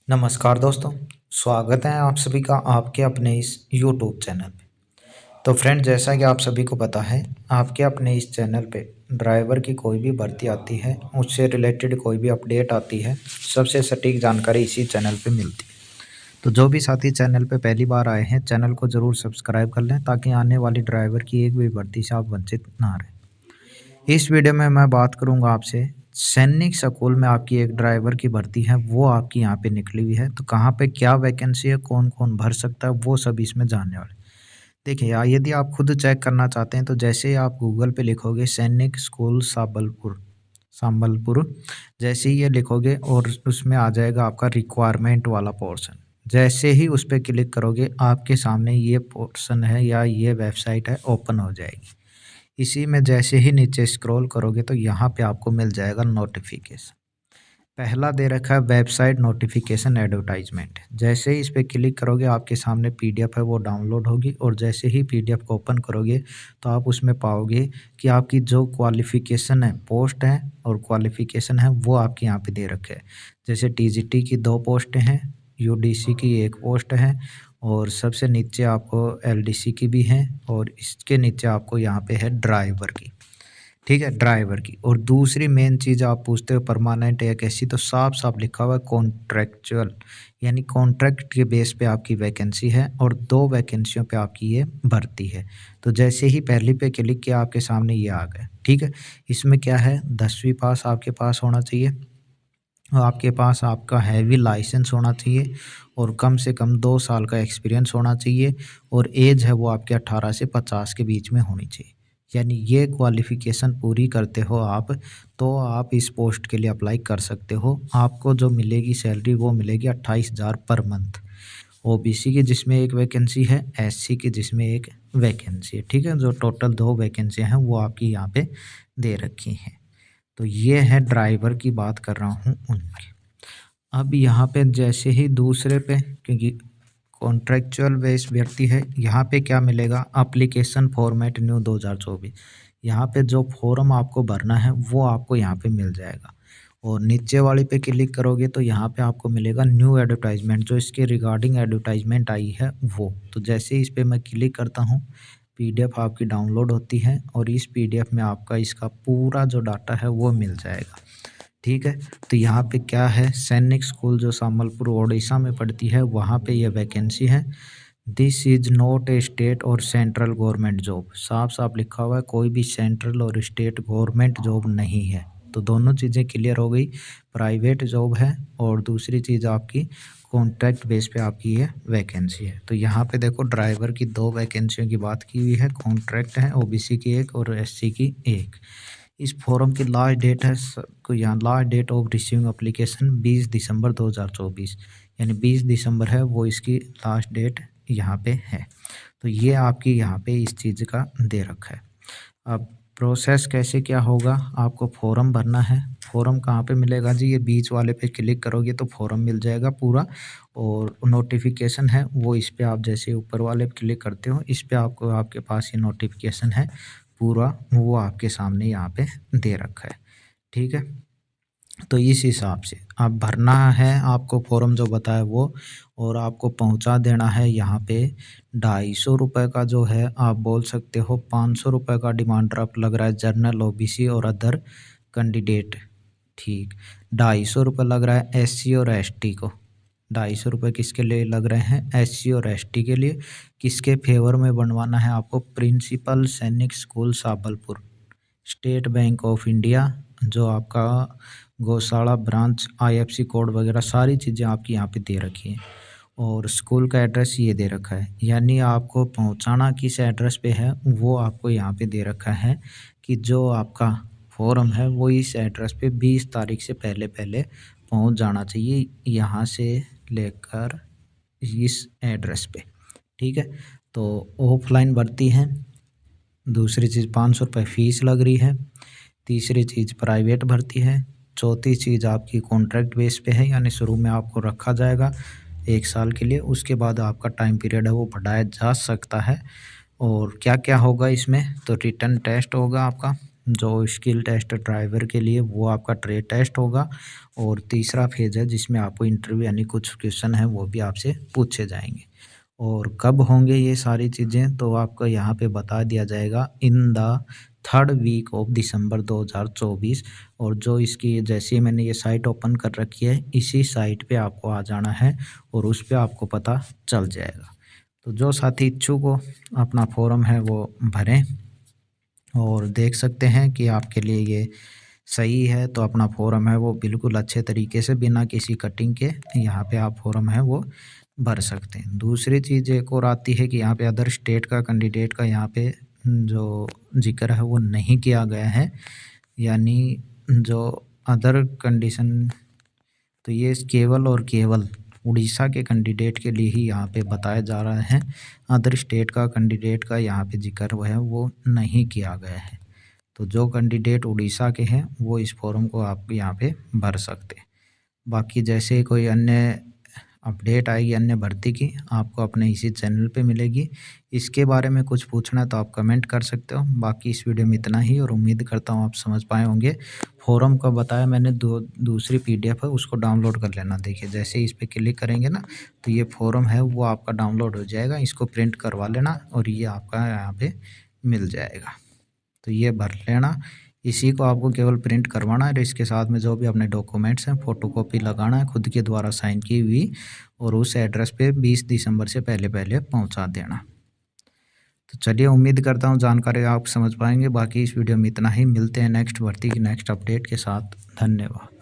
नमस्कार दोस्तों, स्वागत है आप सभी का आपके अपने इस यूट्यूब चैनल पे। तो फ्रेंड, जैसा कि आप सभी को पता है, आपके अपने इस चैनल पे ड्राइवर की कोई भी भर्ती आती है, उससे रिलेटेड कोई भी अपडेट आती है, सबसे सटीक जानकारी इसी चैनल पे मिलती है। तो जो भी साथी चैनल पे पहली बार आए हैं, चैनल को ज़रूर सब्सक्राइब कर लें ताकि आने वाली ड्राइवर की एक भी भर्ती से आप वंचित ना रहें। इस वीडियो में मैं बात करूंगा आपसे सैनिक स्कूल में आपकी एक ड्राइवर की भर्ती है, वो आपकी यहाँ पे निकली हुई है। तो कहाँ पे क्या वैकेंसी है, कौन कौन भर सकता है, वो सब इसमें जानने वाले। देखिए यार, यदि आप खुद चेक करना चाहते हैं तो जैसे ही आप गूगल पे लिखोगे सैनिक स्कूल साबलपुर संबलपुर, जैसे ही ये लिखोगे और उसमें आ जाएगा आपका रिक्वायरमेंट वाला पोर्शन। जैसे ही उस पर क्लिक करोगे आपके सामने ये पोर्शन है या ये वेबसाइट है ओपन हो जाएगी। इसी में जैसे ही नीचे स्क्रॉल करोगे तो यहाँ पे आपको मिल जाएगा नोटिफिकेशन। पहला दे रखा है वेबसाइट नोटिफिकेशन एडवर्टाइजमेंट। जैसे ही इस पर क्लिक करोगे आपके सामने पीडीएफ है वो डाउनलोड होगी, और जैसे ही पीडीएफ को ओपन करोगे तो आप उसमें पाओगे कि आपकी जो क्वालिफिकेशन है, पोस्ट है और क्वालिफिकेशन है, वो आपके यहाँ पे दे रखे हैं। जैसे टीजीटी की 2 पोस्टें हैं, यूडीसी की 1 पोस्ट है, और सबसे नीचे आपको एलडीसी की भी है, और इसके नीचे आपको यहाँ पे है ड्राइवर की। ठीक है, ड्राइवर की। और दूसरी मेन चीज़ आप पूछते हो परमानेंट या कैसी, तो साफ साफ लिखा हुआ है कॉन्ट्रेक्चुअल, यानी कॉन्ट्रैक्ट के बेस पे आपकी वैकेंसी है, और 2 वैकेंसियों पे आपकी ये भर्ती है। तो जैसे ही पहली पे क्लिक किया आपके सामने ये आ गए। ठीक है, इसमें क्या है, 10वीं पास आपके पास होना चाहिए, और आपके पास आपका हैवी लाइसेंस होना चाहिए, और कम से कम 2 साल का एक्सपीरियंस होना चाहिए, और एज है वो आपके 18 से 50 के बीच में होनी चाहिए। यानी ये क्वालिफ़िकेशन पूरी करते हो आप, तो आप इस पोस्ट के लिए अप्लाई कर सकते हो। आपको जो मिलेगी सैलरी वो मिलेगी 28,000 पर मंथ। ओबीसी की जिसमें 1 वैकेंसी है, एससी की जिसमें 1 वैकेंसी है। ठीक है, जो टोटल 2 वैकेंसियाँ हैं वो आपकी यहाँ पे दे रखी हैं। तो ये है ड्राइवर की बात कर रहा हूँ उनकी। अब यहाँ पे जैसे ही दूसरे पे, क्योंकि कॉन्ट्रेक्चुअल बेस व्यक्ति है, यहाँ पे क्या मिलेगा, एप्लीकेशन फॉर्मेट न्यू 2024। यहाँ पे जो फॉर्म आपको भरना है वो आपको यहाँ पे मिल जाएगा, और नीचे वाली पे क्लिक करोगे तो यहाँ पे आपको मिलेगा न्यू एडवर्टाइजमेंट, जो इसके रिगार्डिंग एडवर्टाइजमेंट आई है वो। तो जैसे ही इस पे मैं क्लिक करता हूँ, पीडीएफ आपकी डाउनलोड होती है, और इस पीडीएफ में आपका इसका पूरा जो डाटा है वो मिल जाएगा। ठीक है, तो यहाँ पे क्या है, सैनिक स्कूल जो संबलपुर ओडिशा में पड़ती है, वहाँ पे ये वैकेंसी है। This is not a state और सेंट्रल गवर्नमेंट जॉब। साफ साफ लिखा हुआ है, कोई भी सेंट्रल और स्टेट गवर्नमेंट जॉब नहीं है। तो दोनों चीज़ें क्लियर हो गई, प्राइवेट जॉब है, और दूसरी चीज़ आपकी कॉन्ट्रैक्ट बेस पे आपकी ये वैकेंसी है। तो यहाँ पे देखो, ड्राइवर की 2 वैकेंसियों की बात की हुई है, कॉन्ट्रैक्ट है, ओबीसी की 1 और एससी की 1। इस फॉर्म की लास्ट डेट है को यहाँ last date of receiving application 20 December 2024, यानी 20 दिसंबर है वो इसकी लास्ट डेट यहाँ पे है। तो ये आपकी यहाँ पे इस चीज़ का दे रखा है। अब प्रोसेस कैसे क्या होगा, आपको फॉर्म भरना है। फॉर्म कहाँ पे मिलेगा जी, ये बीच वाले पे क्लिक करोगे तो फॉर्म मिल जाएगा पूरा, और नोटिफिकेशन है वो इस पे आप जैसे ऊपर वाले पे क्लिक करते हो, इस पे आपको आपके पास ये नोटिफिकेशन है पूरा, वो आपके सामने यहाँ पे दे रखा है। ठीक है, तो इस हिसाब से आप भरना है, आपको फॉर्म जो बताया वो, और आपको पहुंचा देना है यहाँ पे। 250 रुपये का जो है, आप बोल सकते हो 500 रुपये का डिमांड ड्राफ्ट लग रहा है जनरल, ओबीसी और अदर कैंडिडेट। ठीक, 250 रुपये लग रहा है एससी और एसटी को। 250 रुपये किसके लिए लग रहे हैं, एससी और एसटी के लिए। किसके फेवर में बनवाना है आपको, principal Sainik school Sabalpur, state bank of India, जो आपका गौशाला ब्रांच, आईएफसी कोड वगैरह सारी चीज़ें आपकी यहाँ पे दे रखी हैं, और स्कूल का एड्रेस ये दे रखा है। यानी आपको पहुँचाना किस एड्रेस पे है वो आपको यहाँ पे दे रखा है, कि जो आपका फॉर्म है वो इस एड्रेस पे 20 तारीख से पहले पहले पहुँच जाना चाहिए, यहाँ से लेकर इस एड्रेस पे। ठीक है, तो ऑफलाइन भर्ती है। दूसरी चीज़ 500 रुपये फ़ीस लग रही है। तीसरी चीज़ प्राइवेट भर्ती है। चौथी चीज़ आपकी कॉन्ट्रैक्ट बेस पे है, यानी शुरू में आपको रखा जाएगा 1 साल के लिए, उसके बाद आपका टाइम पीरियड है वो बढ़ाया जा सकता है। और क्या-क्या होगा इसमें, तो रिटन टेस्ट होगा आपका, जो स्किल टेस्ट ड्राइवर के लिए वो आपका ट्रेड टेस्ट होगा, और तीसरा फेज़ है जिसमें आपको इंटरव्यू यानी कुछ क्वेश्चन है वो भी आपसे पूछे जाएंगे। और कब होंगे ये सारी चीज़ें तो आपको यहाँ पे बता दिया जाएगा in the 3rd week of December 2024। और जो इसकी जैसे ही मैंने ये साइट ओपन कर रखी है इसी साइट पे आपको आ जाना है और उस पे आपको पता चल जाएगा। तो जो साथी इच्छुक हो अपना फॉर्म है वो भरें और देख सकते हैं कि आपके लिए ये सही है। तो अपना फॉर्म है वो बिल्कुल अच्छे तरीके से बिना किसी कटिंग के यहाँ पे आप फॉर्म है वो भर सकते हैं। दूसरी चीज़ एक और आती है कि यहाँ पे अदर स्टेट का कैंडिडेट का यहाँ पे जो जिक्र है वो नहीं किया गया है, यानी जो अदर कंडीशन, तो ये केवल और केवल उड़ीसा के कैंडिडेट के लिए ही यहाँ पे बताया जा रहा है। अदर स्टेट का कैंडिडेट का यहाँ पे जिक्र वो है वो नहीं किया गया है। तो जो कैंडिडेट उड़ीसा के हैं वो इस फॉर्म को आप यहाँ पे भर सकते हैं। बाकी जैसे कोई अन्य अपडेट आएगी अन्य भर्ती की आपको अपने इसी चैनल पे मिलेगी। इसके बारे में कुछ पूछना है तो आप कमेंट कर सकते हो। बाकी इस वीडियो में इतना ही और उम्मीद करता हूँ आप समझ पाए होंगे। फॉर्म का बताया मैंने दूसरी पीडीएफ है उसको डाउनलोड कर लेना। देखिए जैसे इस पर क्लिक करेंगे ना तो ये फॉर्म है वो आपका डाउनलोड हो जाएगा। इसको प्रिंट करवा लेना और ये आपका यहाँ पे मिल जाएगा। तो ये भर लेना, इसी को आपको केवल प्रिंट करवाना है और इसके साथ में जो भी अपने डॉक्यूमेंट्स हैं फ़ोटोकॉपी लगाना है खुद के द्वारा साइन की हुई और उस एड्रेस पे 20 दिसंबर से पहले पहले पहुंचा देना। तो चलिए उम्मीद करता हूं जानकारी आप समझ पाएंगे। बाकी इस वीडियो में इतना ही, मिलते हैं नेक्स्ट भर्ती की नेक्स्ट अपडेट के साथ। धन्यवाद।